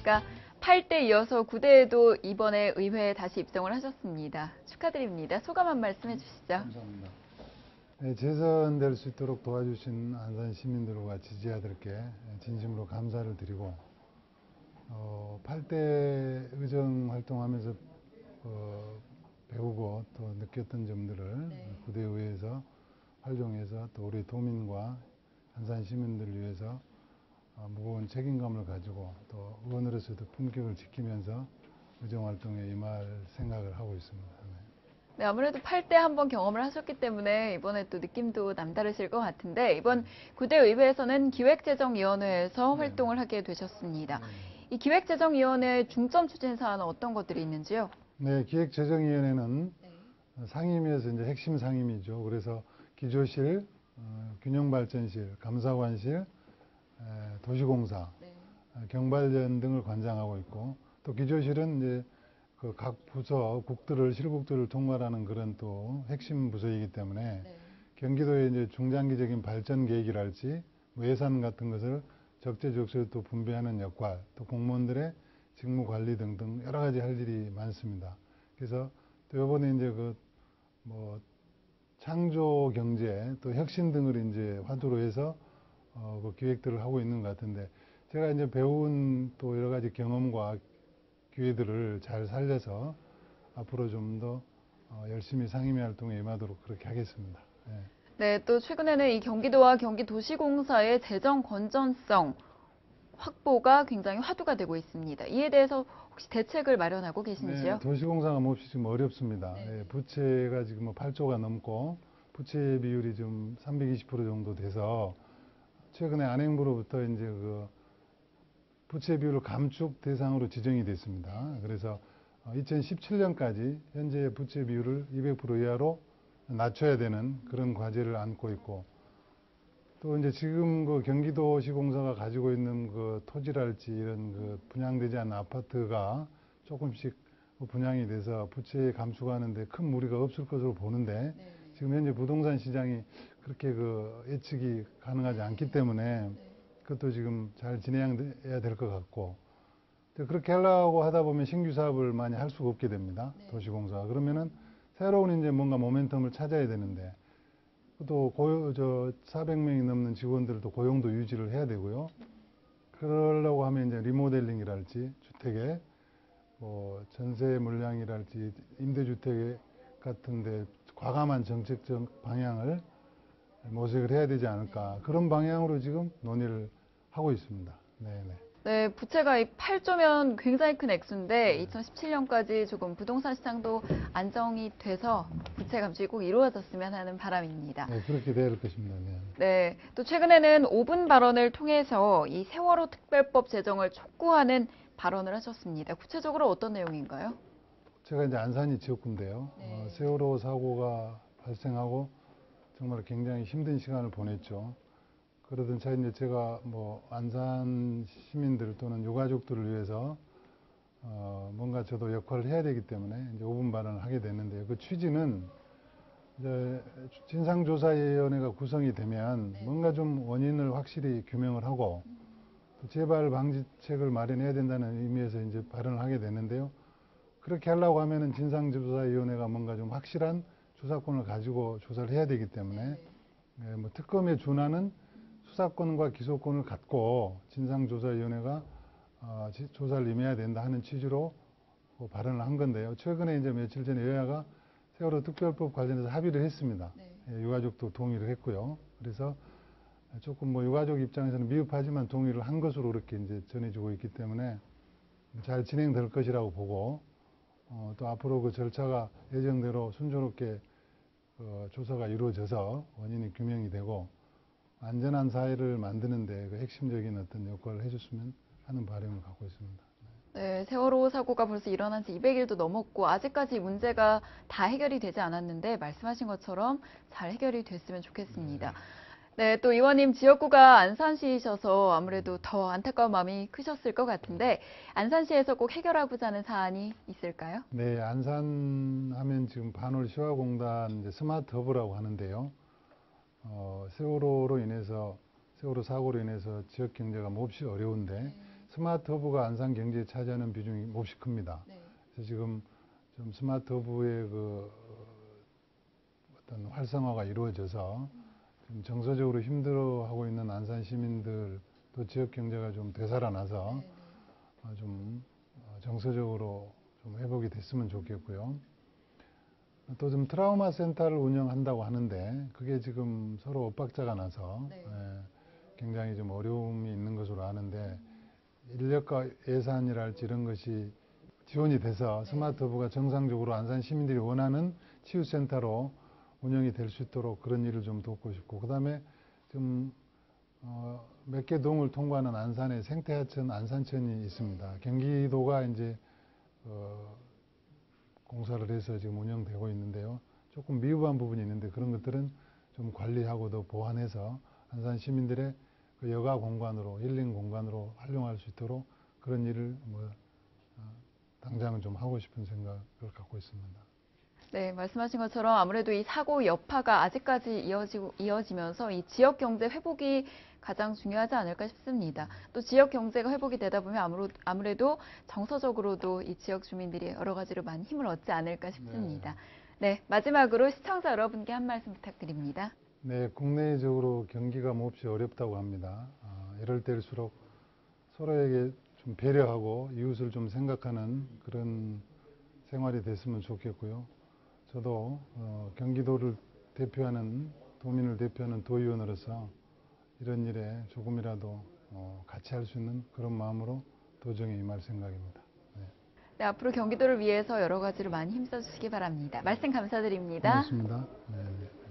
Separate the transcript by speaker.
Speaker 1: 보니까 8대 이어서 9대에도 이번에 의회에 다시 입성을 하셨습니다. 축하드립니다. 소감 한 말씀 해주시죠.
Speaker 2: 감사합니다. 네, 재선될 수 있도록 도와주신 안산 시민들과 지지자들께 진심으로 감사를 드리고 8대 의정 활동하면서 배우고 또 느꼈던 점들을 9대 의회에서 활용해서 또 우리 도민과 안산 시민들을 위해서 무거운 책임감을 가지고 또 의원으로서도 품격을 지키면서 의정 활동에 임할 생각을 하고 있습니다.
Speaker 1: 네, 아무래도 8대 한번 경험을 하셨기 때문에 이번에 또 느낌도 남다르실 것 같은데 이번 9대 의회에서는 기획재정위원회에서 활동을 하게 되셨습니다. 이 기획재정위원회 중점 추진 사안은 어떤 것들이 있는지요?
Speaker 2: 네, 기획재정위원회는 상임위에서 이제 핵심 상임위죠. 그래서 기조실, 균형발전실, 감사관실, 도시공사, 경발전 등을 관장하고 있고 또 기조실은 이제 그 각 부서, 국들을, 실국들을 통괄하는 그런 또 핵심 부서이기 때문에 경기도의 이제 중장기적인 발전 계획이랄지 뭐 예산 같은 것을 적재적소에 또 분배하는 역할, 또 공무원들의 직무 관리 등등 여러 가지 할 일이 많습니다. 그래서 또 이번에 이제 그 뭐 창조 경제 또 혁신 등을 이제 화두로 해서 그 기획들을 하고 있는 것 같은데 제가 이제 배운 또 여러 가지 경험과 기회들을 잘 살려서 앞으로 좀 더 열심히 상임위 활동에 임하도록 그렇게 하겠습니다.
Speaker 1: 네, 또 최근에는 이 경기도와 경기도시공사의 재정 건전성 확보가 굉장히 화두가 되고 있습니다. 이에 대해서 혹시 대책을 마련하고 계신지요?
Speaker 2: 네, 도시공사가 몹시 지금 어렵습니다. 부채가 지금 뭐 8조가 넘고 부채 비율이 좀 320% 정도 돼서 최근에 안행부로부터 이제 그 부채 비율을 감축 대상으로 지정이 됐습니다. 그래서 2017년까지 현재 부채 비율을 200% 이하로 낮춰야 되는 그런 과제를 안고 있고 또 이제 지금 그 경기도시공사가 가지고 있는 그 토지랄지 이런 그 분양되지 않은 아파트가 조금씩 분양이 돼서 부채 감축하는데 큰 무리가 없을 것으로 보는데 지금 현재 부동산 시장이 그렇게 그 예측이 가능하지 않기 때문에 그것도 지금 잘 진행해야 될 것 같고 그렇게 하려고 하다 보면 신규 사업을 많이 할 수가 없게 됩니다. 도시공사가. 그러면은 새로운 이제 뭔가 모멘텀을 찾아야 되는데 또 400명이 넘는 직원들도 고용도 유지를 해야 되고요. 그러려고 하면 이제 리모델링이랄지 주택의 뭐 전세 물량이랄지 임대주택 같은데 과감한 정책적 방향을 모색을 해야 되지 않을까 그런 방향으로 지금 논의를 하고 있습니다. 네네.
Speaker 1: 네, 부채가 8조면 굉장히 큰 액수인데 2017년까지 조금 부동산 시장도 안정이 돼서 부채 감축이 꼭 이루어졌으면 하는 바람입니다.
Speaker 2: 네, 그렇게 될 것입니다. 네.
Speaker 1: 네, 또 최근에는 5분 발언을 통해서 이 세월호 특별법 제정을 촉구하는 발언을 하셨습니다. 구체적으로 어떤 내용인가요?
Speaker 2: 제가 이제 안산이 지역구인데요. 세월호 사고가 발생하고 정말 굉장히 힘든 시간을 보냈죠. 그러던 차에 이제 제가 뭐 안산 시민들 또는 유가족들을 위해서 뭔가 저도 역할을 해야 되기 때문에 이제 5분 발언을 하게 됐는데요. 그 취지는 이제 진상조사위원회가 구성이 되면 뭔가 좀 원인을 확실히 규명을 하고 또 재발 방지책을 마련해야 된다는 의미에서 이제 발언을 하게 됐는데요. 그렇게 하려고 하면은 진상조사위원회가 뭔가 좀 확실한 조사권을 가지고 조사를 해야 되기 때문에 뭐 특검에 준하는 수사권과 기소권을 갖고 진상조사위원회가 조사를 임해야 된다 하는 취지로 발언을 한 건데요. 최근에 이제 며칠 전에 여야가 세월호 특별법 관련해서 합의를 했습니다. 유가족도 동의를 했고요. 그래서 조금 뭐 유가족 입장에서는 미흡하지만 동의를 한 것으로 그렇게 이제 전해지고 있기 때문에 잘 진행될 것이라고 보고 또 앞으로 그 절차가 예정대로 순조롭게 조사가 이루어져서 원인이 규명이 되고 안전한 사회를 만드는데 그 핵심적인 어떤 역할을 해줬으면 하는 바람을 갖고 있습니다.
Speaker 1: 네, 세월호 사고가 벌써 일어난 지 200일도 넘었고 아직까지 문제가 다 해결이 되지 않았는데 말씀하신 것처럼 잘 해결이 됐으면 좋겠습니다. 네, 또 의원님 지역구가 안산시이셔서 아무래도 더 안타까운 마음이 크셨을 것 같은데 안산시에서 꼭 해결하고자 하는 사안이 있을까요?
Speaker 2: 네, 안산 하면 지금 반월 시화공단 이제 스마트 허브라고 하는데요. 세월호 사고로 인해서 지역 경제가 몹시 어려운데 스마트 허브가 안산 경제에 차지하는 비중이 몹시 큽니다.
Speaker 1: 네.
Speaker 2: 그래서 지금 좀 스마트 허브의 그 어떤 활성화가 이루어져서 좀 정서적으로 힘들어하고 있는 안산 시민들 또 지역 경제가 좀 되살아나서
Speaker 1: 네, 네.
Speaker 2: 좀 정서적으로 좀 회복이 됐으면 좋겠고요. 또 좀 트라우마 센터를 운영한다고 하는데 그게 지금 서로 엇박자가 나서
Speaker 1: 네.
Speaker 2: 굉장히 좀 어려움이 있는 것으로 아는데 인력과 예산이랄지 이런 것이 지원이 돼서 스마트 허브가 정상적으로 안산 시민들이 원하는 치유센터로 운영이 될 수 있도록 그런 일을 좀 돕고 싶고, 그 다음에 좀 몇 개 동을 통과하는 안산의 생태하천 안산천이 있습니다. 경기도가 이제 공사를 해서 지금 운영되고 있는데요. 조금 미흡한 부분이 있는데 그런 것들은 좀 관리하고 더 보완해서 안산 시민들의 그 여가 공간으로 힐링 공간으로 활용할 수 있도록 그런 일을 당장은 좀 하고 싶은 생각을 갖고 있습니다.
Speaker 1: 네, 말씀하신 것처럼 아무래도 이 사고 여파가 아직까지 이어지면서 이 지역 경제 회복이 가장 중요하지 않을까 싶습니다. 또 지역 경제가 회복이 되다 보면 아무래도 정서적으로도 이 지역 주민들이 여러 가지로 많이 힘을 얻지 않을까 싶습니다. 네, 마지막으로 시청자 여러분께 한 말씀 부탁드립니다.
Speaker 2: 네, 국내적으로 경기가 몹시 어렵다고 합니다. 이럴 때일수록 서로에게 좀 배려하고 이웃을 좀 생각하는 그런 생활이 됐으면 좋겠고요. 저도 경기도를 대표하는 도민을 대표하는 도의원으로서 이런 일에 조금이라도 같이 할 수 있는 그런 마음으로 도정에 임할 생각입니다. 네.
Speaker 1: 네, 앞으로 경기도를 위해서 여러 가지로 많이 힘써주시기 바랍니다. 말씀 감사드립니다.
Speaker 2: 고맙습니다. 네.